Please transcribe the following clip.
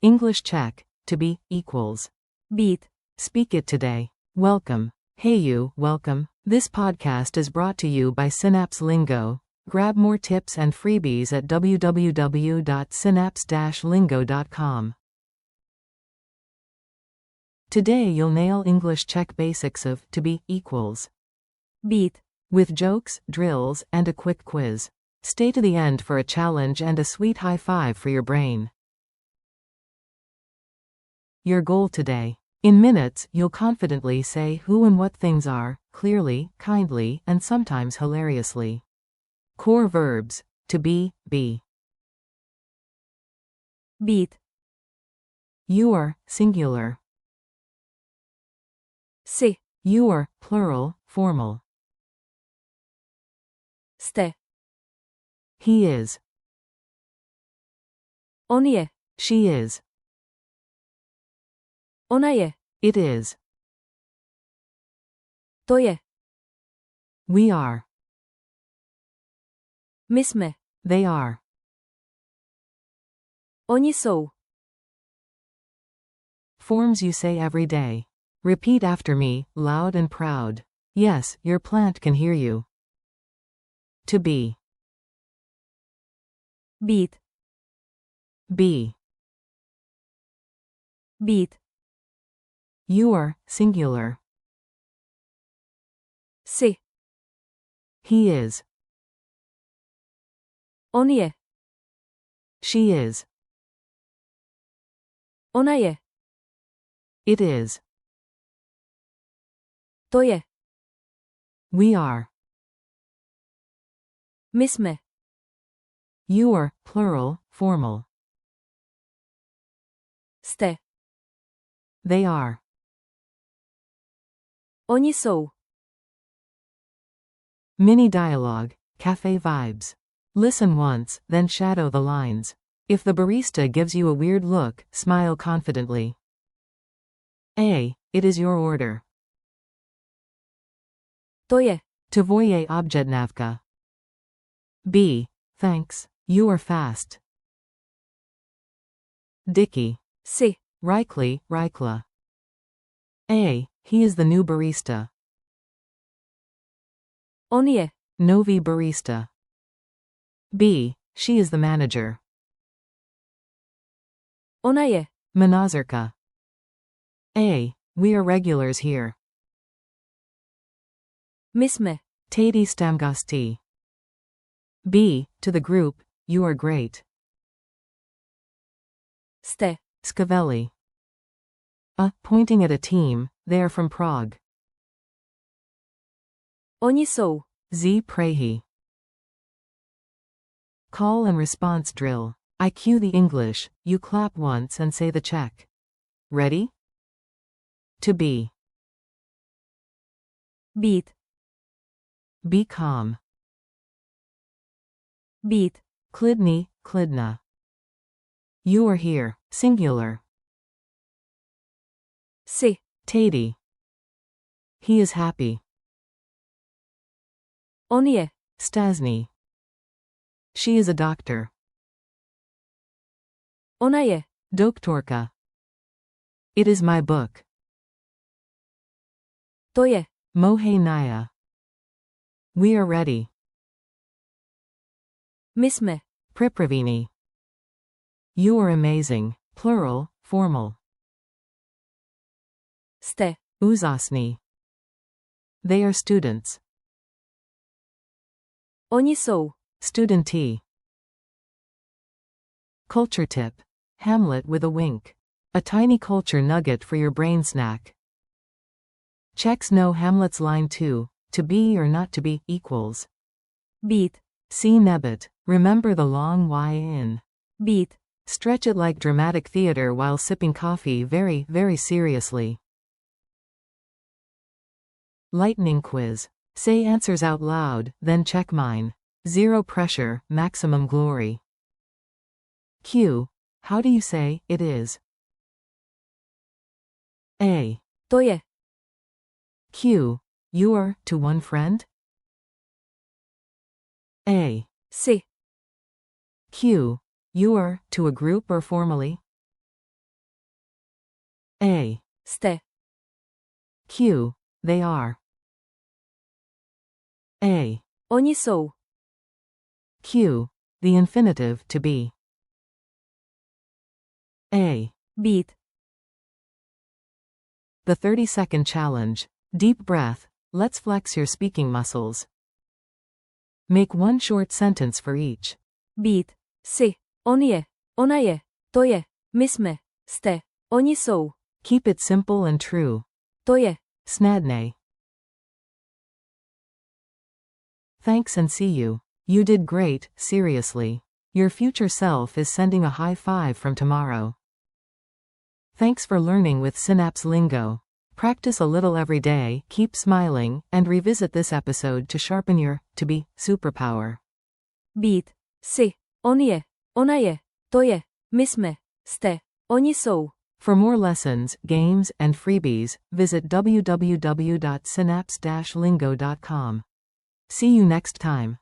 English-Czech, to be, equals. Být. Speak it today. Welcome. Hey you, welcome. This podcast is brought to you by Synapse Lingo. Grab more tips and freebies at www.synapse-lingo.com. Today you'll nail English-Czech basics of to be equals. Být. With jokes, drills, and a quick quiz. Stay to the end for a challenge and a sweet high five for your brain. Your goal today. In minutes, you'll confidently say who and what things are, clearly, kindly, and sometimes hilariously. Core verbs. To be. Být. You are, singular. Jsi. You are, plural, formal. Jste. He is. On je. She is. Ona je. It is. To je. We are. My jsme. They are. Oni jsou. Forms you say every day. Repeat after me, loud and proud. Yes, your plant can hear you. To be. Být. Be. Být. You are, singular. Jsi. He is. On je. She is. Ona je. It is. To je. We are. My jsme. You are, plural, formal. Jste. They are. Oni jsou. Mini dialogue, cafe vibes. Listen once, then shadow the lines. If the barista gives you a weird look, smile confidently. A. It is your order. To je. Tvoje objednávka. B. Thanks. You are fast. Dicky. Jsi. Rykla. A. He is the new barista. On je. Novi barista. B. She is the manager. Ona je. Menazerka. A. We are regulars here. My jsme. Tady stamgosti. B. To the group, you are great. Jste. Skvělý. A. Pointing at a team, they are from Prague. Oni jsou. Z. Prahy. Call and response drill. I cue the English, you clap once and say the Czech. Ready? To be. Být. Be calm. Být. Klidna. You are here, singular. Jsi. Tady. He is happy. On je. Stasny. She is a doctor. Ona je. Doktorka. It is my book. To je. Mohe naya. We are ready. My jsme. Pripraveni. You are amazing, plural, formal. Jste. Úžasný. They are students. Oni jsou. Studenti. Culture tip. Hamlet with a wink. A tiny culture nugget for your brain snack. Czechs know Hamlet's line too, to be or not to be equals. Být. See nebit. Remember the long Y in. Být. Stretch it like dramatic theater while sipping coffee very, very seriously. Lightning quiz. Say answers out loud, then check mine. Zero pressure, maximum glory. Q. How do you say, it is? A. To je. Q. You are, to one friend? A. Jsi. Q. You are, to a group or formally? jste. Q. They are. A. Oni jsou. Q. The infinitive to be. A. Být. The 30-second challenge. Deep breath. Let's flex your speaking muscles. Make one short sentence for each. Být. Jsi. On je. Ona je. To je. My jsme. Jste. Oni jsou. Keep it simple and true. To je. Snadne. Thanks and see you. You did great, seriously. Your future self is sending a high five from tomorrow. Thanks for learning with Synapse Lingo. Practice a little every day, keep smiling, and revisit this episode to sharpen your to be superpower. Být. Jsi. On je. Ona je. To je. My jsme. Jste. Oni jsou. For more lessons, games, and freebies, visit www.synapse-lingo.com. See you next time.